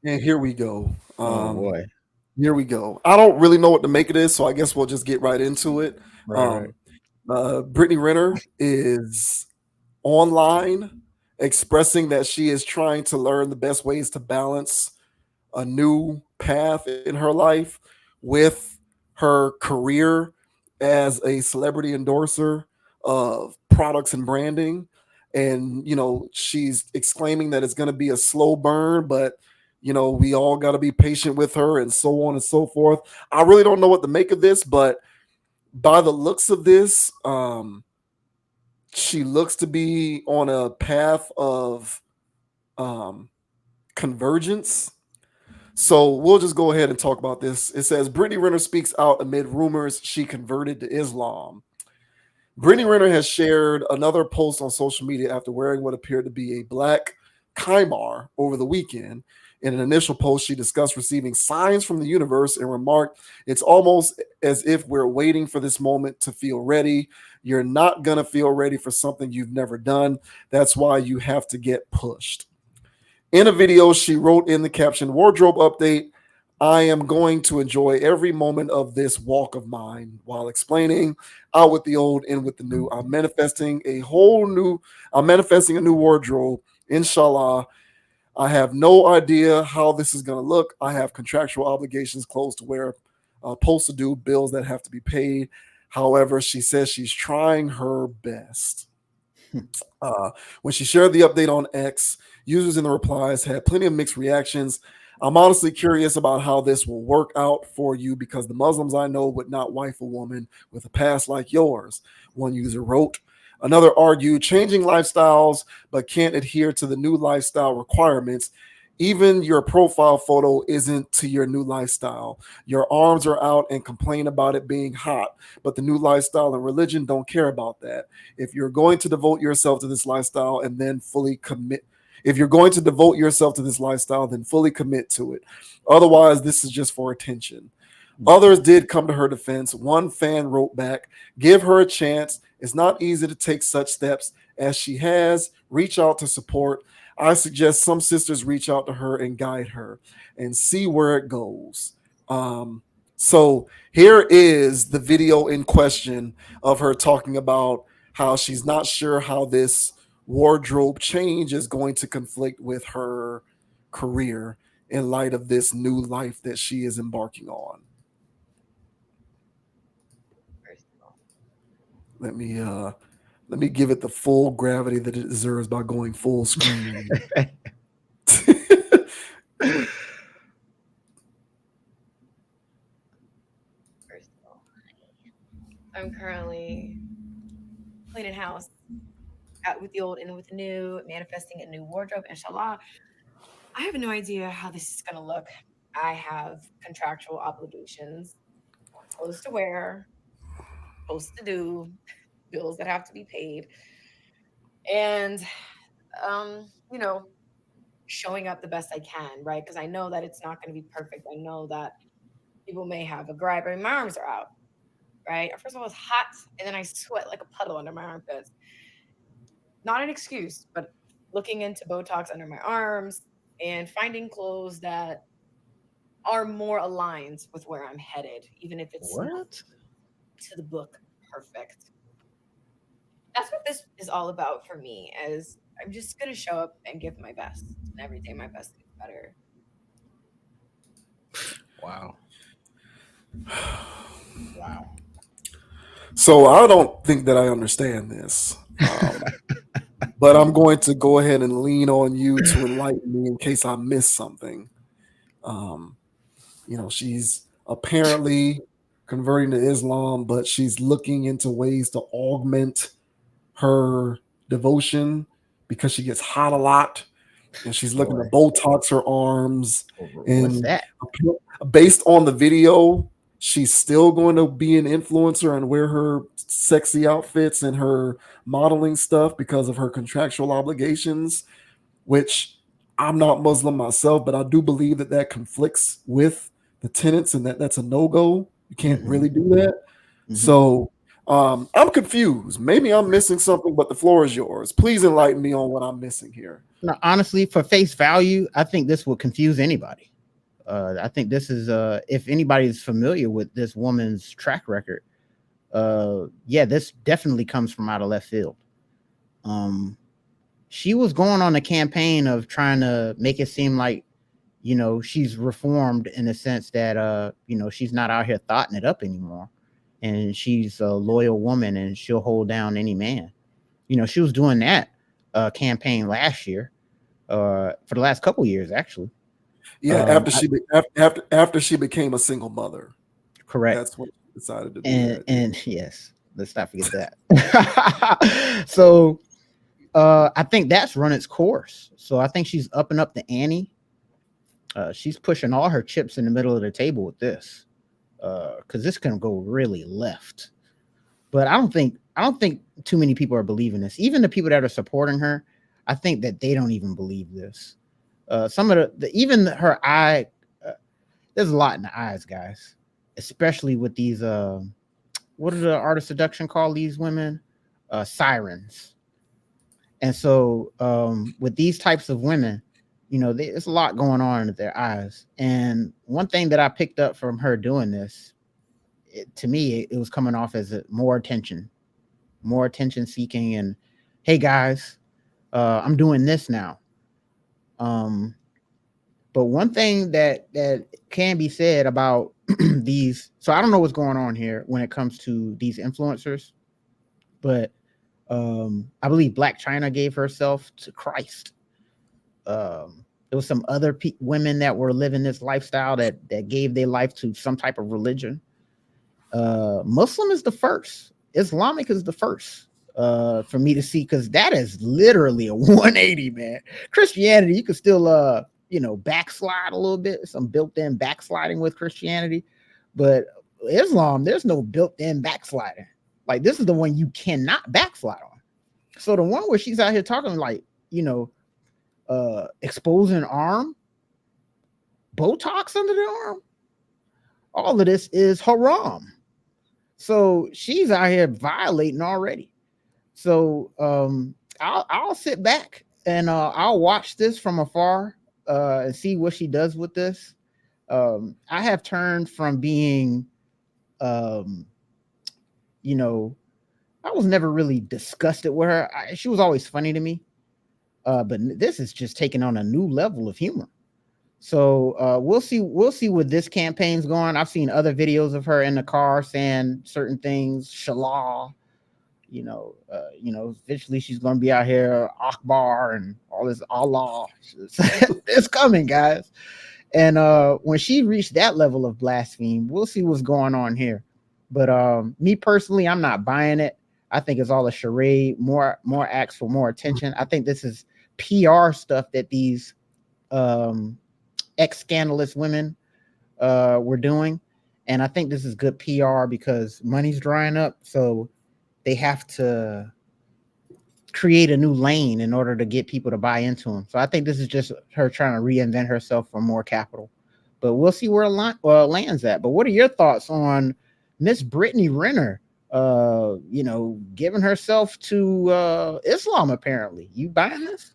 And here we go. Oh boy. Here we go. I don't really know what to make of this, so I guess we'll just get right into it. Right, right. Um, Brittany Renner is online expressing that she is trying to learn the best ways to balance a new path in her life with her career as a celebrity endorser of products and branding. And, she's exclaiming that it's going to be a slow burn, but, we all got to be patient with her and so on and so forth. I really don't know what to make of this, but by the looks of this, she looks to be on a path of um, convergence. So we'll just go ahead and talk about this. It says Brittany Renner speaks out amid rumors she converted to Islam. Brittany Renner has shared another post on social media after wearing what appeared to be a black kaimar over the weekend. In an initial post, she discussed receiving signs from the universe and remarked, "It's almost as if we're waiting for this moment to feel ready. You're not going to feel ready for something you've never done. That's why you have to get pushed." In a video, she wrote in the caption, "Wardrobe update. I am going to enjoy every moment of this walk of mine," while explaining, "Out with the old, in with the new. I'm manifesting a new wardrobe. Inshallah. I have no idea how this is going to look. I have contractual obligations, clothes to wear, posts to do, bills that have to be paid. However, she says she's trying her best." Uh, when she shared the update on X, users in the replies had plenty of mixed reactions. "I'm honestly curious about how this will work out for you because the Muslims I know would not wife a woman with a past like yours," one user wrote. Another argued, "Changing lifestyles but can't adhere to the new lifestyle requirements. Even your profile photo isn't to your new lifestyle. Your arms are out and complain about it being hot, but the new lifestyle and religion don't care about that. If you're going to devote yourself to this lifestyle and then fully commit if you're going to devote yourself to this lifestyle, then fully commit to it. Otherwise, this is just for attention." Others did come to her defense. One fan wrote back, "Give her a chance. It's not easy to take such steps as she has. Reach out to support. I suggest some sisters reach out to her and guide her and see where it goes." So here is the video in question of her talking about how she's not sure how this wardrobe change is going to conflict with her career in light of this new life that she is embarking on. First of all, Let me uh let me give it the full gravity that it deserves by going full screen. first of all, I'm currently cleaning house, out with the old, in with the new, manifesting a new wardrobe, inshallah. I have no idea how this is going to look. I have contractual obligations, clothes to wear, posts to do, bills that have to be paid, and um, you know, showing up the best I can, right? Because I know that it's not going to be perfect. I know that people may have a gripe. I mean, my arms are out, right? First of all, it's hot, and then I sweat like a puddle under my armpits. Not an excuse, but looking into Botox under my arms and finding clothes that are more aligned with where I'm headed, even if it's not What? to the book perfect. That's what this is all about for me. As I'm just gonna show up and give my best, and every day my best gets better. Wow. Wow. So I don't think that I understand this. But I'm going to go ahead and lean on you to enlighten me in case I miss something. Um, she's apparently converting to Islam, but she's looking into ways to augment her devotion because she gets hot a lot and she's looking to Boy. Botox her arms. What's And that? based on the video, she's still going to be an influencer and wear her sexy outfits and her modeling stuff because of her contractual obligations, which I'm not Muslim myself, but I do believe that that conflicts with the tenets and that's a no go. You can't Hmm. really do that. Hmm. So I'm confused. Maybe I'm missing something, but the floor is yours. Please enlighten me on what I'm missing here. No, honestly, for face value, I think this will confuse anybody. I think this is if anybody is familiar with this woman's track record, yeah, this definitely comes from out of left field. Um, she was going on a campaign of trying to make it seem like, she's reformed in the sense that she's not out here thoughting it up anymore, and she's a loyal woman and she'll hold down any man. She was doing that campaign last year, for the last couple years actually. Yeah, Um, I, after she became a single mother, correct. that's when she decided to do and that. Yeah. and yes, let's not forget that. So I think that's run its course. So I think she's upping up the ante. She's pushing all her chips in the middle of the table with this, because this can go really left. But I don't think too many people are believing this. Even the people that are supporting her, I think that they don't even believe this. Some of even her eye, uh, there's a lot in the eyes, guys, especially with these. What are the art of seduction call these women? Sirens. And so, with these types of women, there's a lot going on in their eyes. And one thing that I picked up from her doing this, to me, it was coming off as more attention seeking. And hey, guys, I'm doing this now. Um, but one thing that can be said about these, so I don't know what's going on here when it comes to these influencers, but I believe Black China gave herself to Christ. There was some other women that were living this lifestyle that gave their life to some type of religion. Muslim is the first. Islamic is the first. For me to see, because that is literally a 180, man. Christianity, you could still backslide a little bit, some built-in backsliding with Christianity, but Islam, there's no built-in backsliding. Like, this is the one you cannot backslide on. So the one where she's out here talking like, exposing arm, Botox under the arm, all of this is haram. So she's out here violating already. So I'll sit back and I'll watch this from afar and see what she does with this. I have turned from being, um, you know, I was never really disgusted with her. She was always funny to me. But this is just taking on a new level of humor. So we'll see. We'll see where this campaign's going. I've seen other videos of her in the car saying certain things. Shallah, eventually she's going to be out here Akbar and all this Allah. It's coming, guys. And when she reached that level of blaspheme, we'll see what's going on here. But me personally, I'm not buying it. I think it's all a charade, more acts for more attention. I think this is PR stuff that these ex scandalous women were doing, and I think this is good PR because money's drying up, so they have to create a new lane in order to get people to buy into them. So I think this is just her trying to reinvent herself for more capital. But we'll see where it lands at. But what are your thoughts on Miss Brittany Renner? Giving herself to Islam. Apparently, you buying this?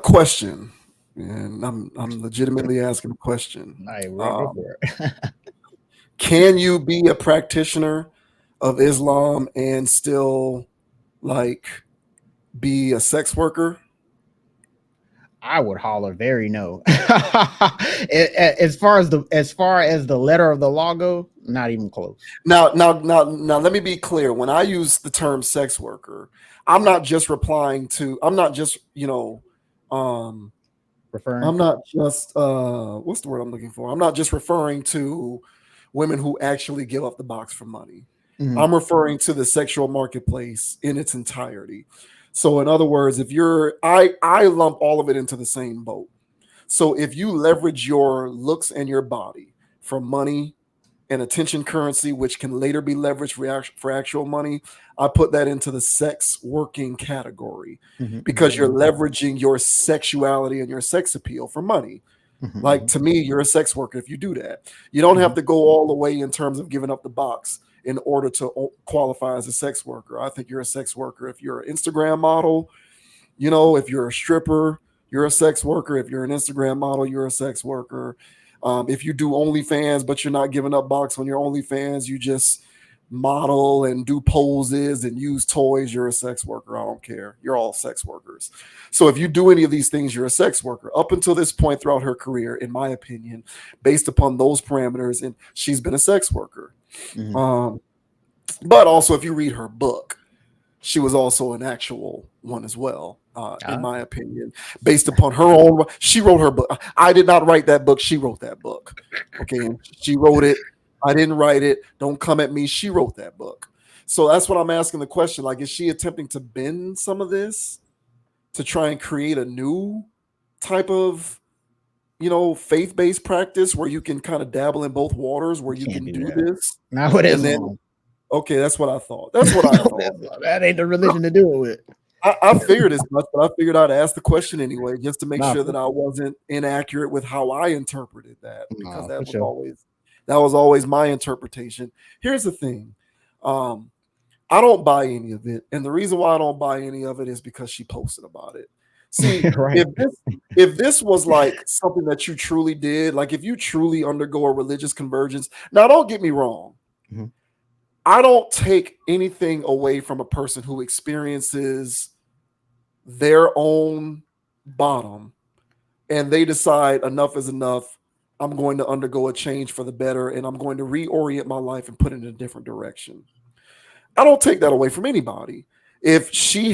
Question, and I'm legitimately asking a question. All right, we'll go for it. Can you be a practitioner of Islam and still like be a sex worker? I would holler very no. As far as the letter of the law go, not even close. Now, let me be clear. When I use the term sex worker, I'm not just replying to. I'm not just um, Referring. I'm not just what's the word I'm looking for? I'm not just referring to women who actually give up the box for money. Mhm. I'm referring to the sexual marketplace in its entirety. So in other words, if you're I lump all of it into the same boat. So if you leverage your looks and your body for money and attention currency, which can later be leveraged for actual money, I put that into the sex working category Mhm. Mhm. because you're leveraging your sexuality and your sex appeal for money. Like, Mhm. to me, you're a sex worker if you do that. You don't have Mhm. to go all the way in terms of giving up the box in order to qualify as a sex worker. I think you're a sex worker if you're an Instagram model. If you're a stripper, you're a sex worker. If you're an Instagram model, you're a sex worker. If you do OnlyFans, but you're not giving up box on your OnlyFans, you just model and do poses and use toys, you're a sex worker. I don't care. You're all sex workers. So if you do any of these things, you're a sex worker. Up until this point throughout her career, in my opinion, based upon those parameters, and she's been a sex worker. Mhm. Um, but also, if you read her book, she was also an actual one as well, in Ah, my opinion, based upon her own. She wrote her book. I did not write that book. She wrote that book. Okay, and she wrote it. I didn't write it. Don't come at me. She wrote that book. So that's what I'm asking the question. Like, is she attempting to bend some of this to try and create a new type of faith-based practice where you can kind of dabble in both waters, where you you can't can do do that. this, Not with and then Islam. okay, that's what I thought. That's what I No, thought. that ain't the religion to do it with. I figured as much, but I figured I'd ask the question anyway, just to make Nah, sure that I wasn't inaccurate with how I interpreted that, because nah, that for was sure. always that was always my interpretation. Here's the thing. Um, I don't buy any of it. And the reason why I don't buy any of it is because she posted about it. See, Right. if this was like something that you truly did, like if you truly undergo a religious convergence, now don't get me wrong. Mhm. I don't take anything away from a person who experiences their own bottom and they decide enough is enough. I'm going to undergo a change for the better and I'm going to reorient my life and put it in a different direction. I don't take that away from anybody. If she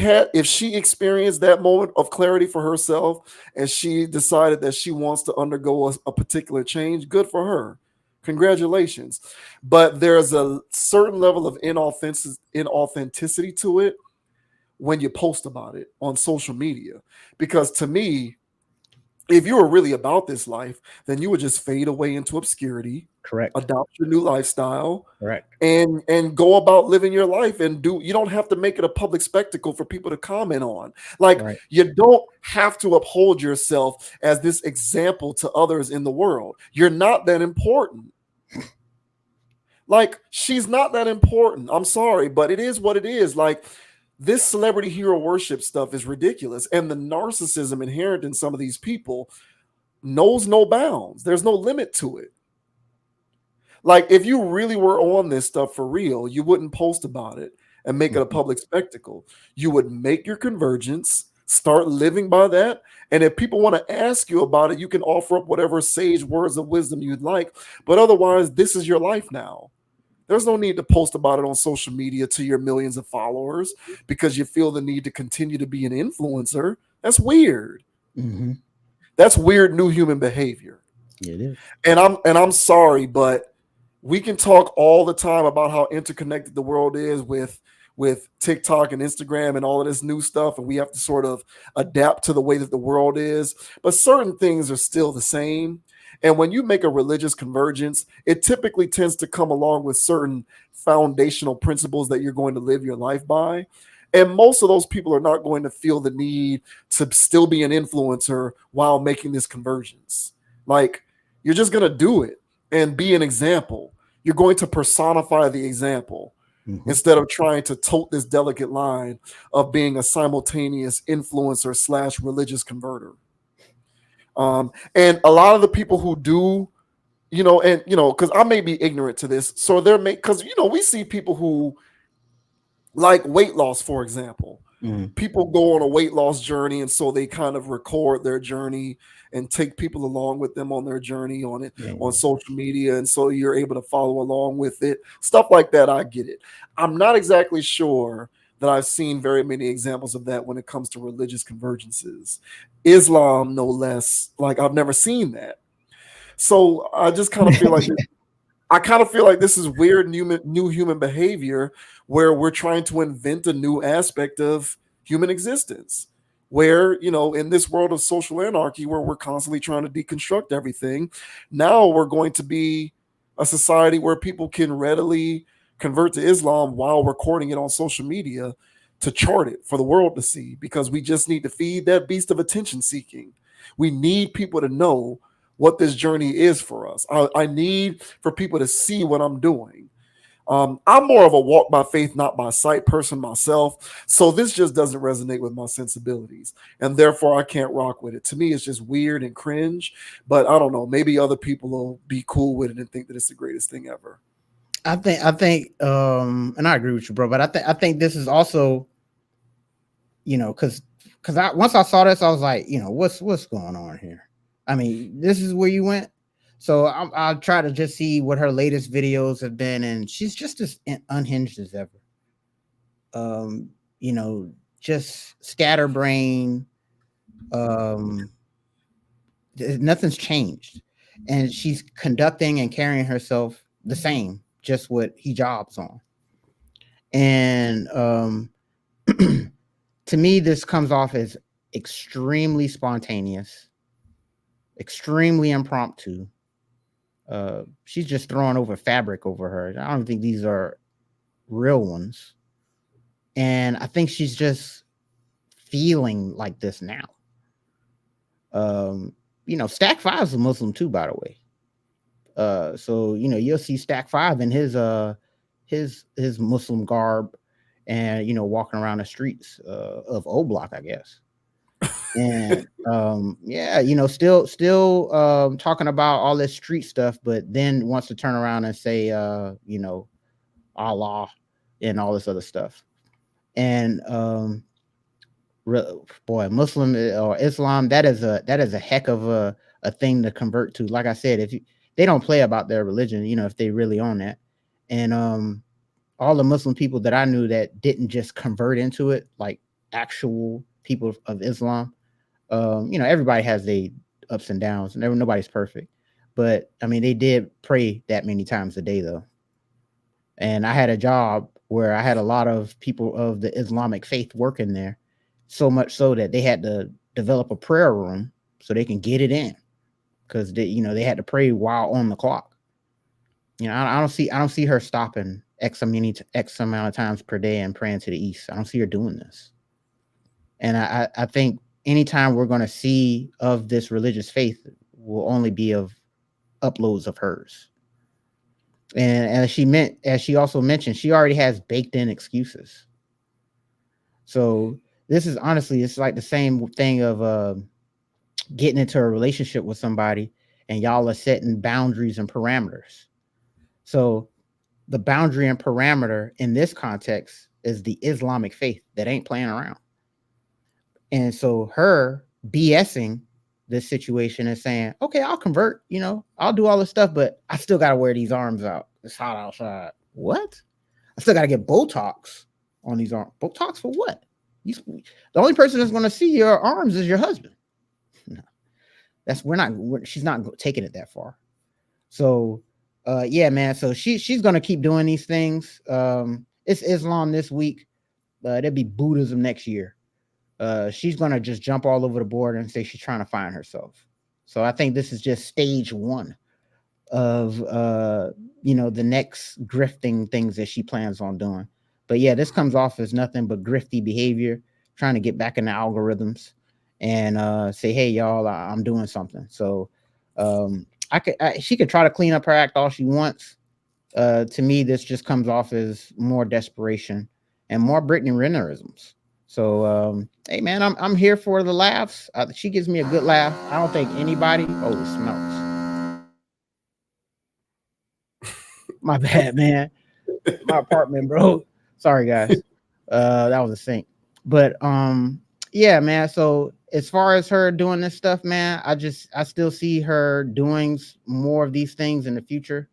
experienced that moment of clarity for herself and she decided that she wants to undergo a particular change, good for her. Congratulations. But there's a certain level of inauthenticity to it when you post about it on social media. Because to me, if you were really about this life, then you would just fade away into obscurity, Correct. adopt your new lifestyle, Correct. and go about living your life and do you don't have to make it a public spectacle for people to comment on. Like, Right. you don't have to uphold yourself as this example to others in the world. You're not that important. Like, she's not that important. I'm sorry, but it is what it is. Like, this celebrity hero worship stuff is ridiculous. And the narcissism inherent in some of these people knows no bounds. There's no limit to it. Like, if you really were on this stuff for real, you wouldn't post about it and make it a Mhm. public spectacle. You would make your convergence, start living by that. And if people want to ask you about it, you can offer up whatever sage words of wisdom you'd like. But otherwise, this is your life now. There's no need to post about it on social media to your millions of followers because you feel the need to continue to be an influencer. That's weird. Mhm. That's weird new human behavior. It is. And I'm sorry, but we can talk all the time about how interconnected the world is with TikTok and Instagram and all of this new stuff, and we have to sort of adapt to the way that the world is. But certain things are still the same. And when you make a religious convergence, it typically tends to come along with certain foundational principles that you're going to live your life by. And most of those people are not going to feel the need to still be an influencer while making this convergence. Like, you're just going to do it and be an example. You're going to personify the example Mhm. instead of trying to tote this delicate line of being a simultaneous influencer slash religious converter. And a lot of the people who do, because I may be ignorant to this, so they're because we see people who like weight loss, for example. Mhm. People go on a weight loss journey, and so they kind of record their journey and take people along with them on their journey on it Yeah. on social media, and so you're able to follow along with it. Stuff like that, I get it. I'm not exactly sure that I've seen very many examples of that when it comes to religious convergences. Islam, no less. Like, I've never seen that. So I kind of feel like this is weird new human behavior where we're trying to invent a new aspect of human existence. Where, in this world of social anarchy, where we're constantly trying to deconstruct everything, now we're going to be a society where people can readily convert to Islam while recording it on social media to chart it for the world to see, because we just need to feed that beast of attention seeking. We need people to know what this journey is for us. I need for people to see what I'm doing. I'm more of a walk by faith, not by sight person myself. So this just doesn't resonate with my sensibilities. And therefore, I can't rock with it. To me, it's just weird and cringe. But I don't know. Maybe other people will be cool with it and think that it's the greatest thing ever. And I agree with you, bro. But I think this is also, because I once I saw this, I was like, what's going on here? I mean, this is where you went. So I'll try to just see what her latest videos have been, and she's just as unhinged as ever. Um, you know, just scatterbrain. Um, Nothing's changed, and she's conducting and carrying herself the same, just what hijab's on. And to me, this comes off as extremely spontaneous, extremely impromptu. She's just throwing over fabric over her. I don't think these are real ones. And I think she's just feeling like this now. Stack Five is a Muslim too, by the way. So you'll see Stack Five in his Muslim garb, and walking around the streets of O Block, I guess. And yeah, still talking about all this street stuff, but then wants to turn around and say Allah and all this other stuff. And boy, Muslim or Islam, that is a heck of a thing to convert to. Like I said, they don't play about their religion, if they really own that. And all the Muslim people that I knew that didn't just convert into it, like actual people of Islam, everybody has their ups and downs, and nobody's perfect. But I mean, they did pray that many times a day, though. And I had a job where I had a lot of people of the Islamic faith working there, so much so that they had to develop a prayer room so they can get it in, because they had to pray while on the clock. I don't see her stopping X amount of times per day and praying to the east. I don't see her doing this. And I think anytime we're going to see of this religious faith will only be of uploads of hers. And as she also mentioned, she already has baked in excuses. So this is honestly, it's like the same thing of getting into a relationship with somebody and y'all are setting boundaries and parameters. So the boundary and parameter in this context is the Islamic faith that ain't playing around. And so her BSing this situation and saying, okay, I'll convert, I'll do all this stuff, but I still got to wear these arms out. It's hot outside. What? I still got to get Botox on these arms. Botox for what? The only person that's going to see your arms is your husband. No, she's not taking it that far. So, yeah, man. So she's going to keep doing these things. It's Islam this week. There'll be Buddhism next year. She's going to just jump all over the board and say she's trying to find herself. So I think this is just stage one of, the next grifting things that she plans on doing. But yeah, this comes off as nothing but grifty behavior, trying to get back in the algorithms and say, hey, y'all, I'm doing something. So she could try to clean up her act all she wants. To me, this just comes off as more desperation and more Brittany Rennerisms. So, hey man, I'm here for the laughs. She gives me a good laugh. I don't think anybody. Holy smokes! My bad, man. My apartment, bro. Sorry, guys. That was a sink. But yeah, man. So as far as her doing this stuff, man, I still see her doing more of these things in the future.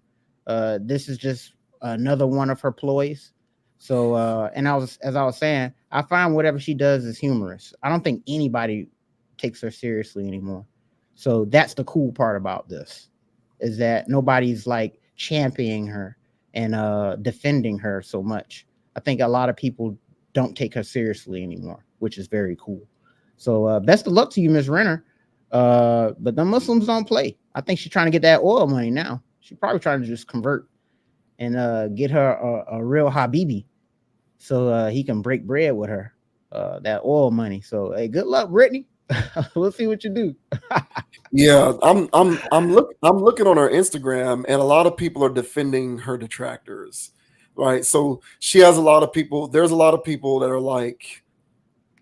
This is just another one of her ploys. So, and as I was saying, I find whatever she does is humorous. I don't think anybody takes her seriously anymore. So that's the cool part about this, is that nobody's like championing her and defending her so much. I think a lot of people don't take her seriously anymore, which is very cool. So best of luck to you, Miss Renner. But the Muslims don't play. I think she's trying to get that oil money now. She's probably trying to just convert and get her a real Habibi, so he can break bread with her, that oil money. So hey, good luck, Brittany. We'll see what you do. Yeah, I'm looking on her Instagram, and a lot of people are defending her detractors, right? So she has a lot of people. There's a lot of people that are like,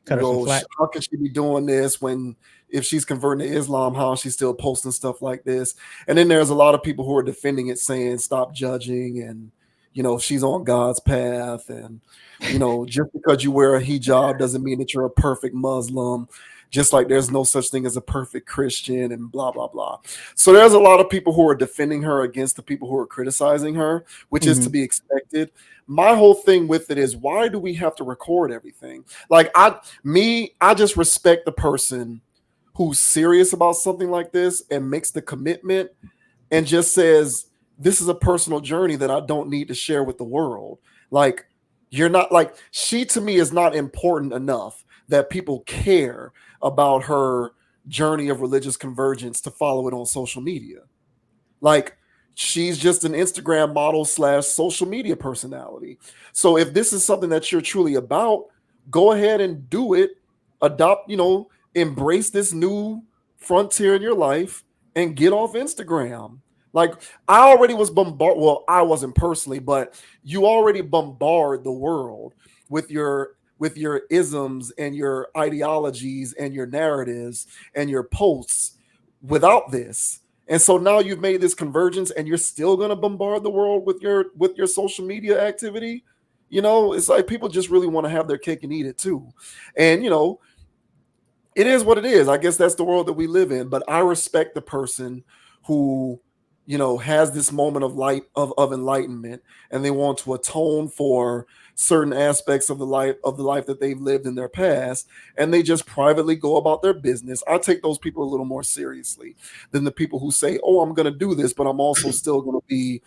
Cut her some well, slack. how can she be doing this when if she's converting to Islam, how is she still posting stuff like this? And then there's a lot of people who are defending it, saying stop judging, and she's on God's path, and just because you wear a hijab doesn't mean that you're a perfect Muslim. Just like there's no such thing as a perfect Christian, and blah blah blah. So there's a lot of people who are defending her against the people who are criticizing her, which is to Hmm. be expected. My whole thing with it is, why do we have to record everything? Like I just respect the person who's serious about something like this and makes the commitment and just says, this is a personal journey that I don't need to share with the world. Like, you're not like, she to me is not important enough that people care about her journey of religious convergence to follow it on social media. Like, she's just an Instagram model slash social media personality. So if this is something that you're truly about, go ahead and do it. Adopt, embrace this new frontier in your life and get off Instagram. Like, I already was bombarded. Well, I wasn't personally, but you already bombard the world with your isms and your ideologies and your narratives and your posts without this. And so now you've made this convergence and you're still going to bombard the world with your social media activity. It's like people just really want to have their cake and eat it too. And it is what it is. I guess that's the world that we live in. But I respect the person who, has this moment of light of enlightenment, and they want to atone for certain aspects of the life that they've lived in their past, and they just privately go about their business. I take those people a little more seriously than the people who say, "Oh, I'm going to do this, but I'm also still going to be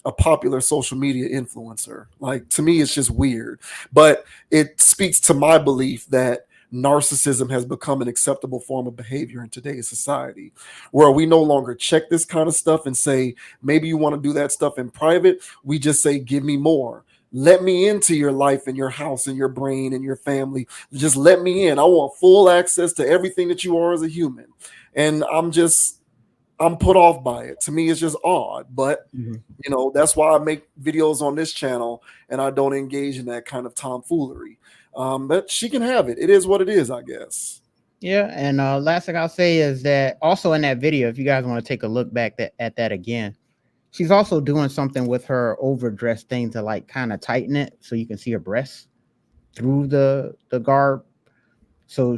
a popular social media influencer." Like, to me, it's just weird. But it speaks to my belief that narcissism has become an acceptable form of behavior in today's society, where we no longer check this kind of stuff and say, maybe you want to do that stuff in private. We just say, give me more. Let me into your life and your house and your brain and your family. Just let me in. I want full access to everything that you are as a human. And I'm put off by it. To me, it's just odd. But Hmm. that's why I make videos on this channel and I don't engage in that kind of tomfoolery. But she can have it. It is what it is, I guess. Yeah, and last thing I'll say is that also in that video, if you guys want to take a look back at that again, she's also doing something with her overdress thing to like kind of tighten it so you can see her breasts through the garb. So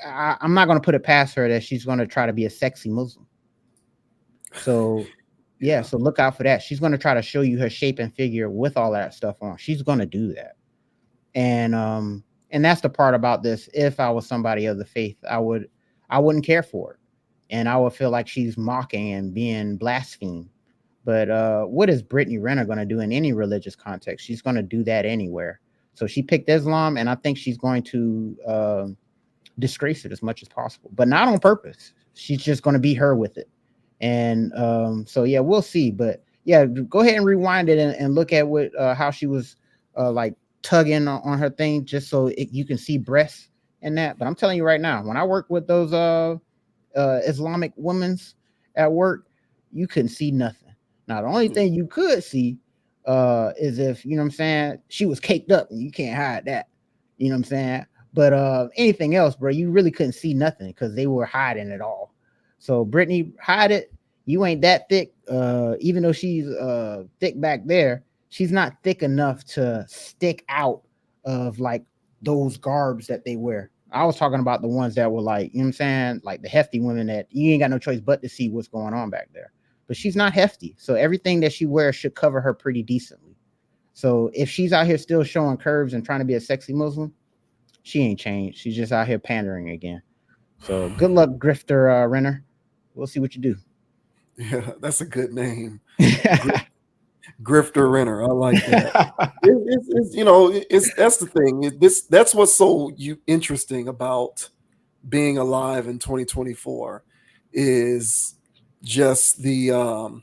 I'm not going to put it past her that she's going to try to be a sexy Muslim. So yeah, Yeah. so look out for that. She's going to try to show you her shape and figure with all that stuff on. She's going to do that. And that's the part about this. If I was somebody of the faith, I wouldn't care for it, and I would feel like she's mocking and being blasphemed. But what is Brittany Renner going to do in any religious context? She's going to do that anywhere. So she picked Islam, and I think she's going to disgrace it as much as possible, but not on purpose. She's just going to be her with it. And so yeah, we'll see. But yeah, go ahead and rewind it and look at what how she was like tugging on her thing, just so you can see breasts and that. But I'm telling you right now, when I work with those Islamic women's at work, you couldn't see nothing. Now the only thing you could see is if you know what I'm saying, she was caked up, and you can't hide that. You know what I'm saying? But anything else, bro, you really couldn't see nothing because they were hiding it all. So Brittany, hide it. You ain't that thick. Even though she's thick back there, she's not thick enough to stick out of like those garbs that they wear. I was talking about the ones that were like, you know what I'm saying, like the hefty women that you ain't got no choice but to see what's going on back there. But she's not hefty, so everything that she wears should cover her pretty decently. So if she's out here still showing curves and trying to be a sexy Muslim, she ain't changed. She's just out here pandering again. So good luck, Grifter Renner. We'll see what you do. Yeah, that's a good name. Grifter Renner. I like that. It's that's the thing. That's what's so interesting about being alive in 2024 is just the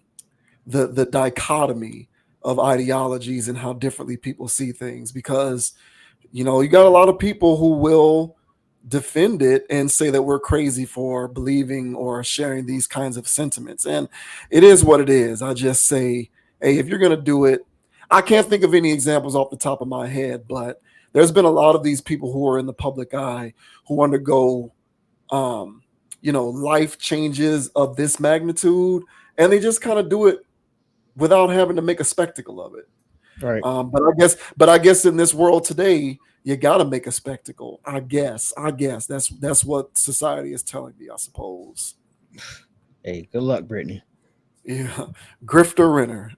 dichotomy of ideologies and how differently people see things. Because you got a lot of people who will defend it and say that we're crazy for believing or sharing these kinds of sentiments. And it is what it is. I just say, hey, if you're going to do it, I can't think of any examples off the top of my head, but there's been a lot of these people who are in the public eye who undergo, um, life changes of this magnitude, and they just kind of do it without having to make a spectacle of it. Right. But I guess in this world today, you got to make a spectacle. I guess that's what society is telling me. I suppose. Hey, good luck, Brittany. Yeah, Grifter Renner.